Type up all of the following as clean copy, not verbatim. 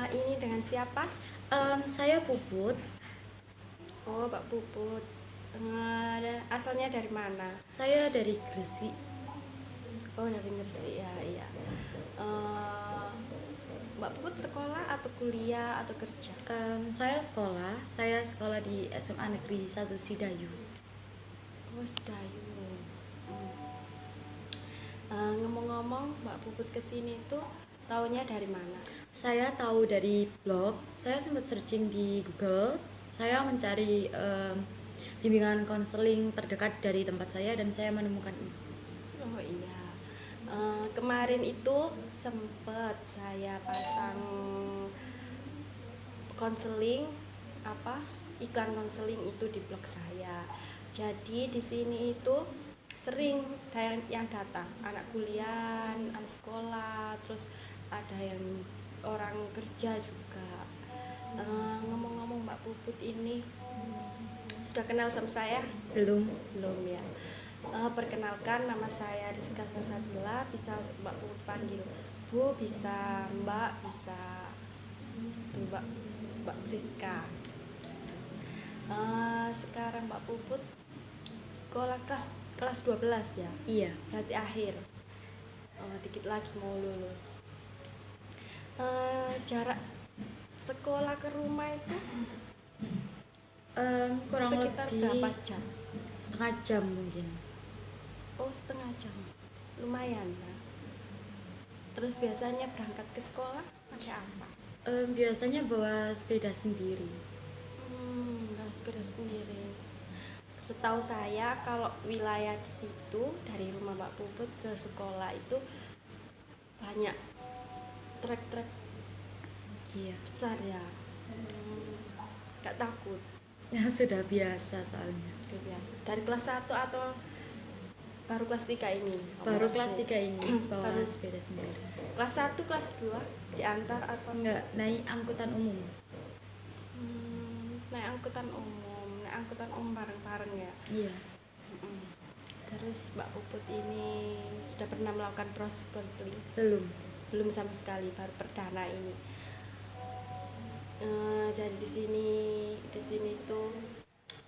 Ini dengan siapa? Saya Puput. Oh, Mbak Puput. Asalnya dari mana? Saya dari Gresik. Oh, dari Gresik ya, iya. Eh, Mbak Puput sekolah atau kuliah atau kerja? Saya sekolah di SMA Negeri 1 Sidayu. Oh, Sedayu. Ngomong-ngomong, Mbak Puput kesini tuh taunya dari mana? Saya tahu dari blog. Saya sempat searching di Google. Saya mencari bimbingan konseling terdekat dari tempat saya dan saya menemukan ini. Oh iya. Kemarin itu sempet saya pasang konseling iklan konseling itu di blog saya. Jadi di sini itu sering yang datang anak kuliah, anak sekolah, terus ada yang orang kerja juga. Ngomong-ngomong, Mbak Puput ini sudah kenal sama saya? Belum. Belum ya. Perkenalkan, nama saya Rizka Sasabila. Bisa Mbak Puput panggil Bu, bisa Mbak, bisa tuh Mbak Rizka. Sekarang Mbak Puput sekolah kelas 12 ya? Iya. Berarti akhir. Dikit lagi mau lulus. Jarak sekolah ke rumah itu Kurang sekitar lebih berapa jam? setengah jam mungkin. Oh, setengah jam. Lumayan ya. Terus biasanya berangkat ke sekolah pakai apa? Biasanya bawa sepeda sendiri. Bawa sepeda sendiri. Setahu saya kalau wilayah di situ dari rumah Mbak Puput ke sekolah itu banyak trek-trek Iya. besar ya. Gak takut? Ya sudah biasa soalnya. Sudah biasa. Dari kelas 1 atau baru kelas 3 ini? Baru kelas 3 ini bawa Baru. sepeda sendiri. Kelas 1, kelas 2 diantar atau Enggak, naik angkutan umum. naik angkutan umum bareng-bareng ya. Iya. Terus Mbak Puput ini sudah pernah melakukan proses konseling? Belum sama sekali, baru perdana ini. Jadi di sini tuh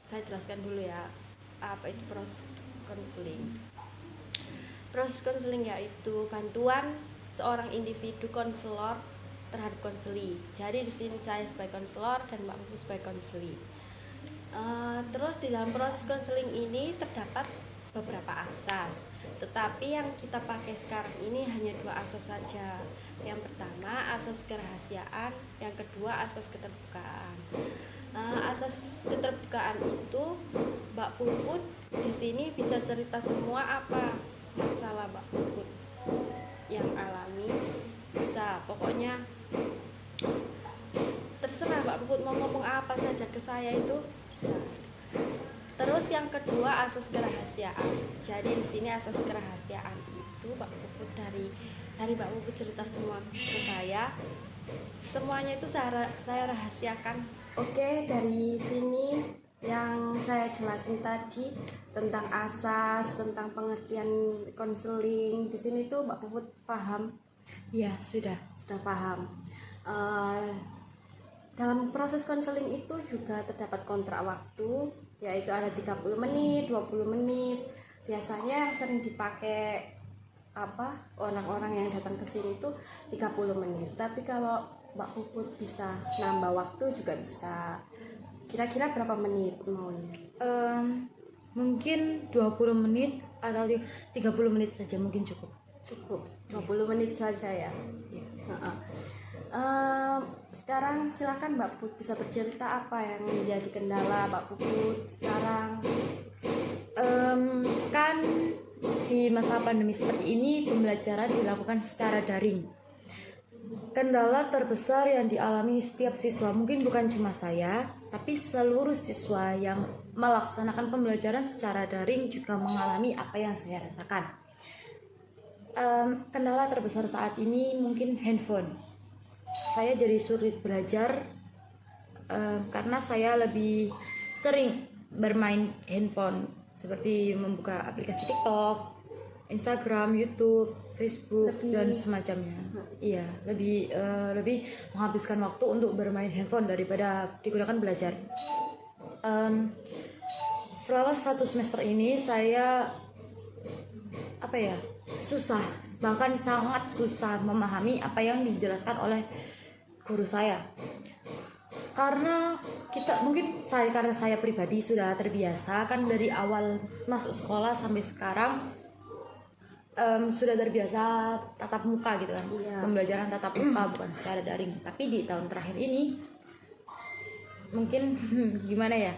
saya jelaskan dulu ya apa itu proses konseling. Proses konseling yaitu bantuan seorang individu konselor terhadap konseli. Jadi di sini saya sebagai konselor dan Mbak Puput sebagai konseli. Terus di dalam proses konseling ini terdapat beberapa asas, tetapi yang kita pakai sekarang ini hanya 2 asas saja. Yang pertama asas kerahasiaan, yang kedua asas keterbukaan. Asas keterbukaan itu Mbak Puput di sini bisa cerita semua apa masalah Mbak Puput yang alami, bisa pokoknya terserah Mbak Puput mau ngomong apa saja ke saya itu bisa. Terus yang kedua asas kerahasiaan. Jadi di sini asas kerahasiaan itu Mbak Puput dari Mbak Puput cerita semua ke saya. Semuanya itu saya rahasiakan. Oke, dari sini yang saya jelasin tadi tentang asas, tentang pengertian konseling, di sini tuh Mbak Puput paham? Iya, sudah Paham. Dalam proses konseling itu juga terdapat kontrak waktu, yaitu ada 30 menit, 20 menit. Biasanya sering dipakai orang-orang yang datang ke sini itu 30 menit. Tapi kalau Mbak Puput bisa nambah waktu juga bisa. Kira-kira berapa menit maunya? Mungkin 20 menit atau 30 menit saja mungkin cukup. 20 menit saja ya. Sekarang silakan Mbak Puput bisa bercerita apa yang menjadi kendala Mbak Puput sekarang. Kan di masa pandemi seperti ini pembelajaran dilakukan secara daring. Kendala terbesar yang dialami setiap siswa, mungkin bukan cuma saya, tapi seluruh siswa yang melaksanakan pembelajaran secara daring juga mengalami apa yang saya rasakan. Kendala terbesar saat ini mungkin handphone. Saya jadi sulit belajar karena saya lebih sering bermain handphone, seperti membuka aplikasi TikTok, Instagram, YouTube, Facebook Lebih- dan semacamnya. Iya, lebih menghabiskan waktu untuk bermain handphone daripada digunakan belajar. Selama 1 semester ini saya susah, bahkan sangat susah memahami apa yang dijelaskan oleh guru saya. Karena karena saya pribadi sudah terbiasa kan dari awal masuk sekolah sampai sekarang, sudah terbiasa tatap muka gitu kan. Iya. Pembelajaran tatap muka bukan secara daring. Tapi di tahun terakhir ini mungkin gimana ya,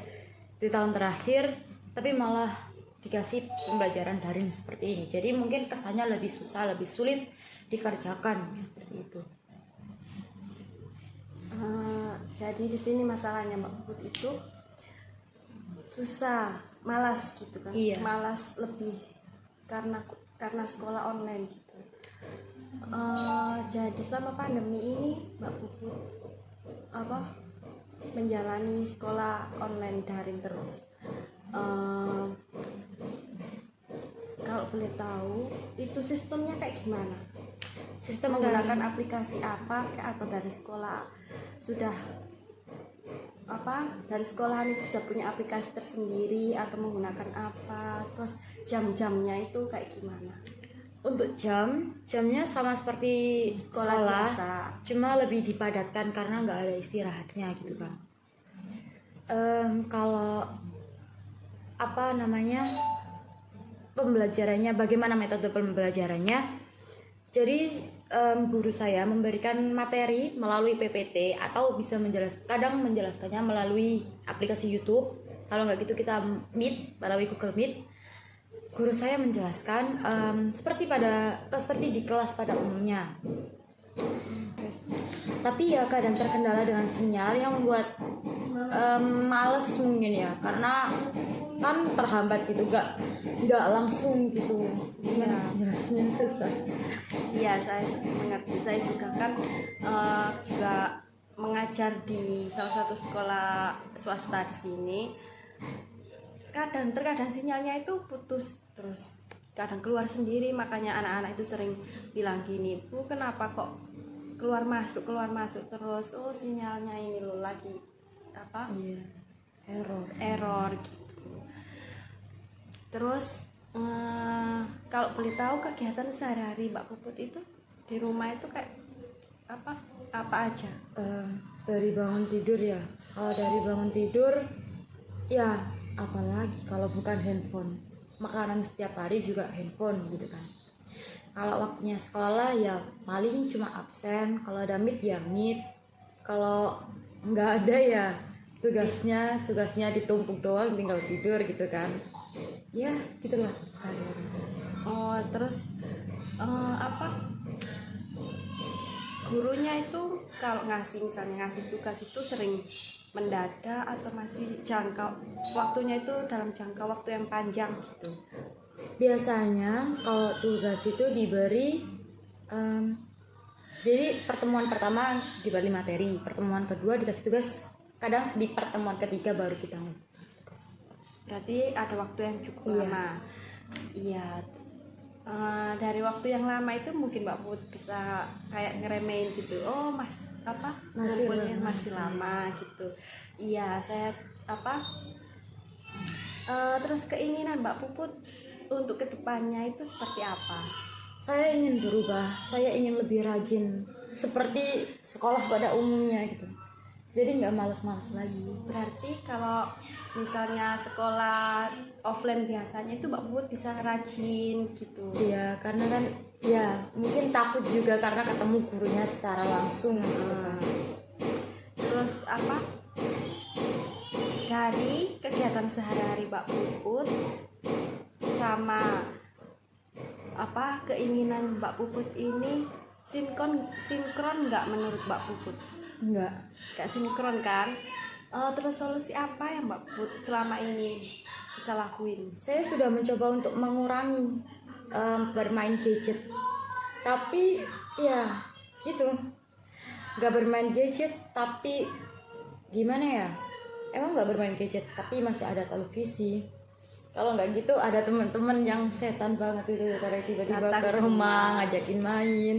di tahun terakhir tapi malah dikasih pembelajaran daring seperti ini. Jadi mungkin kesannya lebih susah, lebih sulit dikerjakan seperti itu. Jadi di sini masalahnya Mbak Puput itu susah, malas gitu kan. Iya. Malas lebih karena sekolah online gitu. Jadi selama pandemi ini Mbak Puput menjalani sekolah online daring terus. Kalau boleh tahu itu sistemnya kayak gimana? Sistem Menggunakan aplikasi apa atau dari sekolah sudah dari sekolahan itu sudah punya aplikasi tersendiri atau menggunakan apa, terus jam-jamnya itu kayak gimana? Untuk jamnya sama seperti Sekolah sekolah, biasa. cuma lebih dipadatkan karena nggak ada istirahatnya gitu kan. Kalau pembelajarannya, bagaimana metode pembelajarannya? Jadi guru saya memberikan materi melalui PPT atau bisa kadang menjelaskannya melalui aplikasi YouTube. Kalau nggak gitu kita melalui Google Meet. Guru saya menjelaskan seperti di kelas pada umumnya. Tapi ya kadang terkendala dengan sinyal yang membuat males mungkin ya, karena kan terhambat gitu, nggak langsung gitu. Iya. Jelasnya susah. Iya, saya mengerti. Saya juga kan juga mengajar di salah satu sekolah swasta di sini. Terkadang sinyalnya itu putus terus, kadang keluar sendiri. Makanya anak-anak itu sering bilang gini, Bu, kenapa kok keluar masuk terus? Oh, sinyalnya ini loh lagi Iya, error gitu. Terus kalau boleh tahu kegiatan sehari-hari Mbak Puput itu di rumah itu kayak apa aja? Dari bangun tidur ya. Kalau dari bangun tidur ya, apalagi kalau bukan handphone. Makanan setiap hari juga handphone gitu kan. Kalau waktunya sekolah ya paling cuma absen. Kalau ada meet ya meet. Kalau nggak ada ya tugasnya ditumpuk doang, tinggal tidur gitu kan. Ya gitulah sehari-hari. Oh, terus gurunya itu kalau misalnya ngasih tugas itu sering mendadak atau masih waktunya itu dalam jangka waktu yang panjang gitu? Biasanya kalau tugas itu diberi jadi pertemuan pertama diberi materi, pertemuan kedua dikasih tugas, kadang di pertemuan ketiga baru kita tugas. Berarti ada waktu yang cukup Iya. lama. Iya. Dari waktu yang lama itu mungkin Mbak Put bisa kayak ngeremehin gitu. Oh, Masih ngumpulnya lama. masih lama gitu. Iya, saya terus keinginan Mbak Puput untuk kedepannya itu seperti apa? Saya ingin berubah, saya ingin lebih rajin seperti sekolah pada umumnya gitu. Jadi nggak malas-malas lagi. Berarti kalau misalnya sekolah offline biasanya itu Mbak Puput bisa rajin gitu. Iya, karena kan ya mungkin takut juga karena ketemu gurunya secara langsung gitu kan. Terus dari kegiatan sehari-hari Mbak Puput sama keinginan Mbak Puput ini sinkron nggak menurut Mbak Puput? Enggak. Nggak sinkron kan? Terus solusi apa yang Mbak Puput selama ini bisa lakuin? Saya sudah mencoba untuk mengurangi bermain gadget, tapi ya gitu, nggak bermain gadget tapi gimana ya, emang nggak bermain gadget tapi masih ada televisi, Kalau nggak gitu ada teman-teman yang setan banget itu, kadang tiba-tiba Datang ke rumah ngajakin main.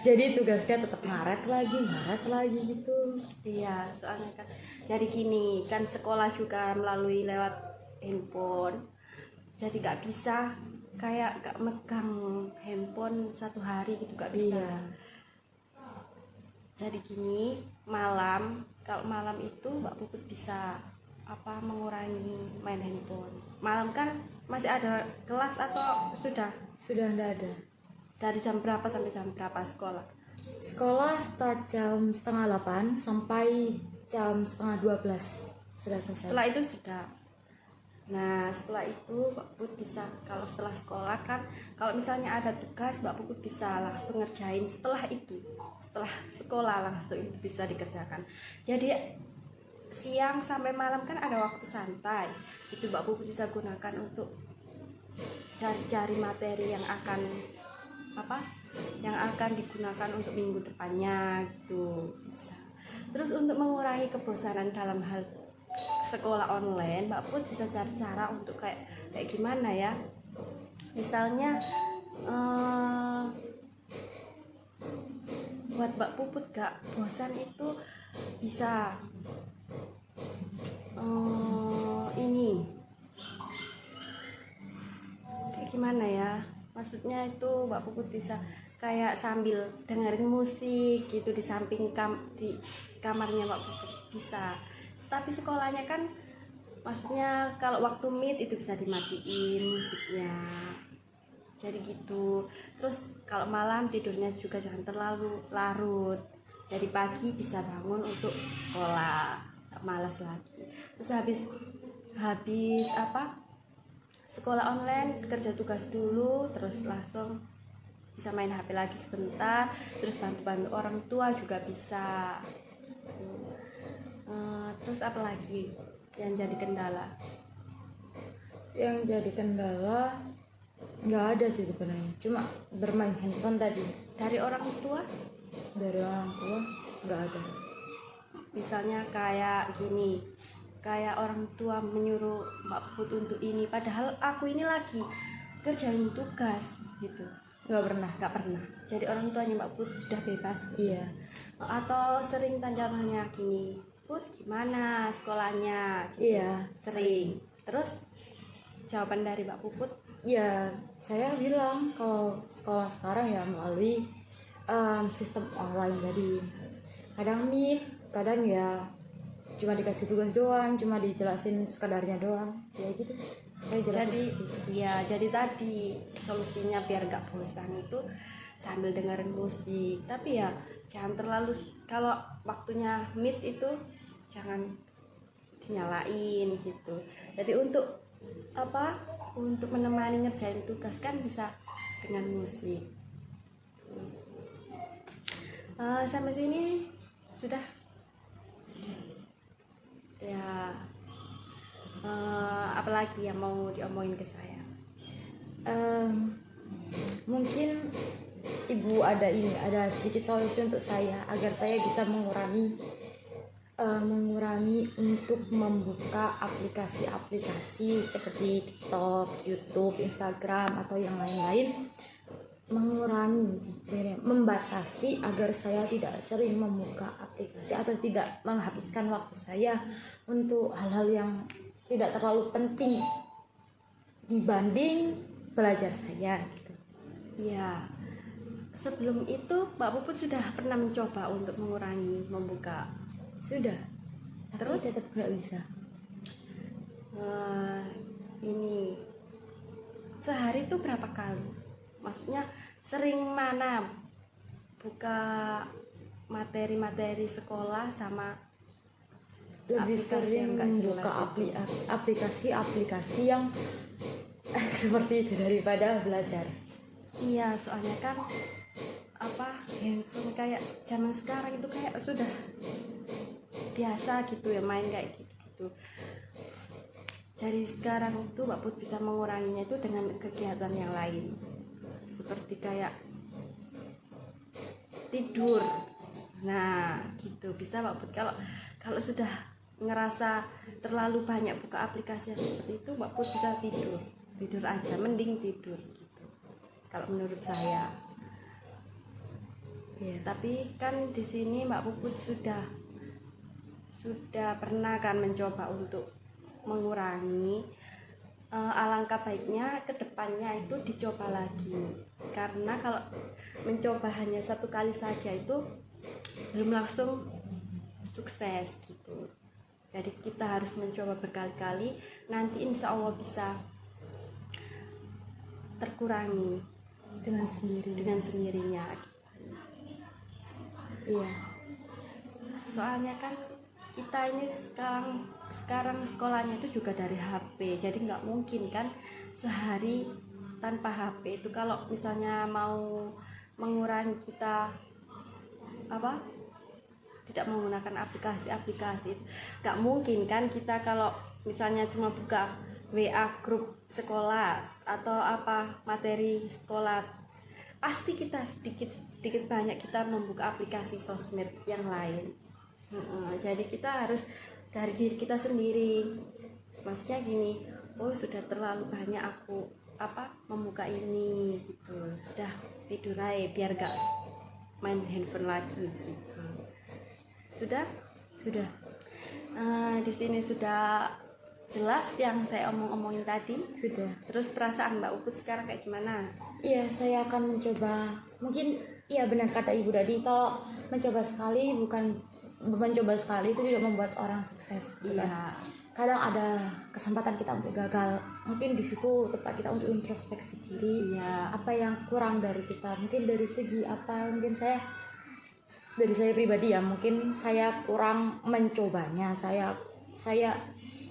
Jadi tugasnya tetap ngaret lagi gitu. Iya, soalnya kan jadi gini, kan sekolah juga melalui lewat handphone. Jadi nggak bisa kayak nggak megang handphone satu hari gitu, nggak bisa. Iya. Jadi gini, kalau malam itu Mbak Puput bisa mengurangi main handphone. Malam kan masih ada kelas atau Sudah nggak ada. dari jam berapa sampai jam berapa sekolah? Sekolah start jam 7:30 sampai jam 11:30 sudah selesai. Setelah itu sudah. Nah, setelah itu Mbak Puput bisa, kalau setelah sekolah kan, kalau misalnya ada tugas Mbak Puput bisa langsung ngerjain setelah itu. Setelah sekolah langsung itu bisa dikerjakan. Jadi siang sampai malam kan ada waktu santai. Itu Mbak Puput bisa gunakan untuk cari-cari materi yang akan digunakan untuk minggu depannya gitu, bisa. Terus untuk mengurangi kebosanan dalam hal sekolah online, Mbak Put bisa cari cara untuk kayak gimana ya, misalnya buat Mbak Puput gak bosan itu bisa ini kayak gimana ya, maksudnya itu Mbak Puput bisa kayak sambil dengerin musik gitu di samping di kamarnya Mbak Puput bisa. Tapi sekolahnya kan, maksudnya kalau waktu meet itu bisa dimatiin musiknya, jadi gitu. Terus kalau malam tidurnya juga jangan terlalu larut, jadi pagi bisa bangun untuk sekolah, gak malas lagi. Terus habis sekolah online, kerja tugas dulu, terus langsung bisa main HP lagi sebentar, terus bantu-bantu orang tua juga bisa. Terus apa lagi yang jadi kendala? Yang jadi kendala nggak ada sih sebenarnya, cuma bermain handphone tadi. Dari orang tua Nggak ada. Misalnya kayak gini, kayak orang tua menyuruh Mbak Put untuk ini, padahal aku ini lagi kerjain tugas gitu. Nggak pernah. Jadi orang tuanya Mbak Put sudah bebas gitu. Iya. Atau sering tanya gini, Put gimana sekolahnya gitu. Iya. Sering. Terus jawaban dari Mbak Puput, Ya, saya bilang kalau sekolah sekarang ya melalui sistem online tadi. Kadang meet, kadang ya cuma dikasih tugas doang, cuma dijelasin sekadarnya doang, ya gitu. Saya jelasin seperti itu. jadi tadi solusinya biar gak bosan itu sambil dengerin musik. Tapi ya jangan terlalu, kalau waktunya meet itu jangan dinyalain gitu. Jadi untuk menemani ngerjain tugas kan bisa dengan musik. Sampai sini sudah ya. Apalagi yang mau diomongin ke saya? Mungkin ibu ada sedikit solusi untuk saya agar saya bisa mengurangi untuk membuka aplikasi-aplikasi seperti TikTok, YouTube, Instagram atau yang lain-lain, membatasi agar saya tidak sering membuka aplikasi atau tidak menghabiskan waktu saya untuk hal-hal yang tidak terlalu penting dibanding belajar saya gitu. Ya, sebelum itu Mbak Puput sudah pernah mencoba untuk mengurangi membuka. Sudah, Terus? tapi tetap nggak bisa. Ini sehari itu berapa kali? Maksudnya sering mana buka materi-materi sekolah sama Lebih aplikasi sering yang nggak membuka jelas itu? aplikasi yang seperti itu daripada belajar. Iya, soalnya kan handphone kayak zaman sekarang itu kayak sudah biasa gitu ya main kayak gitu. Jadi sekarang itu Mbak Put bisa menguranginya itu dengan kegiatan yang lain, seperti kayak tidur. Nah gitu bisa Mbak Put, kalau sudah ngerasa terlalu banyak buka aplikasi yang seperti itu, Mbak Put bisa tidur aja, mending tidur gitu kalau menurut saya. Iya. Tapi kan di sini Mbak Puput sudah pernah kan mencoba untuk mengurangi. Alangkah baiknya kedepannya itu dicoba lagi, karena kalau mencoba hanya satu kali saja itu belum langsung sukses gitu. Jadi kita harus mencoba berkali-kali, nanti insya Allah bisa terkurangi Dengan sendirinya. Iya. Soalnya kan kita ini sekarang sekolahnya itu juga dari HP, jadi nggak mungkin kan sehari tanpa HP itu. Kalau misalnya mau mengurangi kita tidak menggunakan aplikasi nggak mungkin kan kita kalau misalnya cuma buka WA grup sekolah atau materi sekolah, pasti kita sedikit banyak kita membuka aplikasi sosmed yang lain. Jadi kita harus dari diri kita sendiri, maksudnya gini, sudah terlalu banyak aku membuka ini gitu, sudah tidur aja biar gak main handphone lagi gitu. Sudah di sini sudah jelas yang saya omongin tadi. Sudah. Terus perasaan Mbak Uput sekarang kayak gimana? Iya, saya akan mencoba. Mungkin iya benar kata Ibu tadi, kalau mencoba sekali itu juga membuat orang sukses gitu kan. Iya. Kadang ada kesempatan kita untuk gagal, mungkin di situ tempat kita untuk introspeksi diri. Iya. Apa yang kurang dari kita, mungkin dari segi apa, mungkin dari saya pribadi ya, mungkin saya kurang mencobanya, saya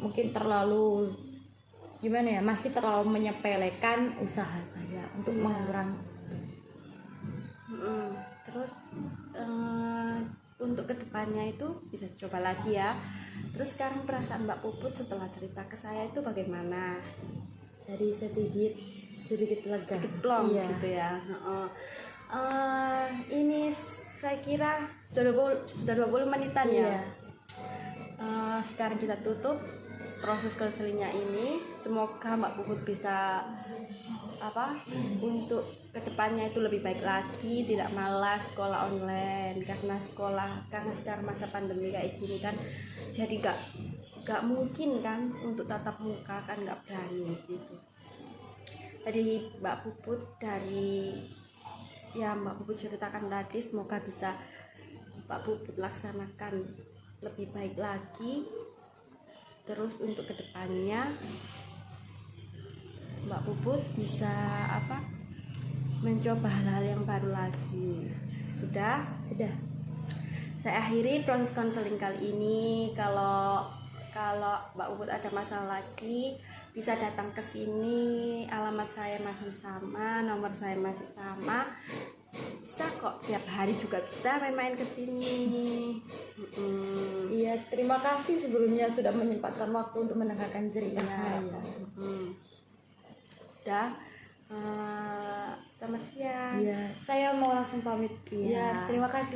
mungkin terlalu gimana ya, masih terlalu menyepelekan usaha saya untuk mengurangi. Terus untuk kedepannya itu bisa coba lagi ya. Terus sekarang perasaan Mbak Puput setelah cerita ke saya itu bagaimana? Jadi sedikit lega, sedikit plong iya. Gitu ya. Ini saya kira sudah 20 menitan ya. Sekarang kita tutup proses konselingnya ini. Semoga Mbak Puput bisa untuk kedepannya itu lebih baik lagi, tidak malas sekolah online, karena sekarang masa pandemi kayak gini kan, jadi gak mungkin kan untuk tatap muka, kan gak berani gitu. Jadi Mbak Puput Mbak Puput ceritakan tadi, semoga bisa Mbak Puput laksanakan lebih baik lagi. Terus untuk kedepannya Mbak Puput bisa mencoba hal-hal yang baru lagi. Sudah. Saya akhiri proses konseling kali ini. Kalau Mbak Puput ada masalah lagi, bisa datang ke sini. Alamat saya masih sama, nomor saya masih sama. Bisa kok, tiap hari juga bisa main-main ke sini. Iya, terima kasih sebelumnya sudah menyempatkan waktu untuk mendengarkan cerita saya. Sudah. Selamat siang. Iya, saya mau langsung pamit. Iya, terima kasih.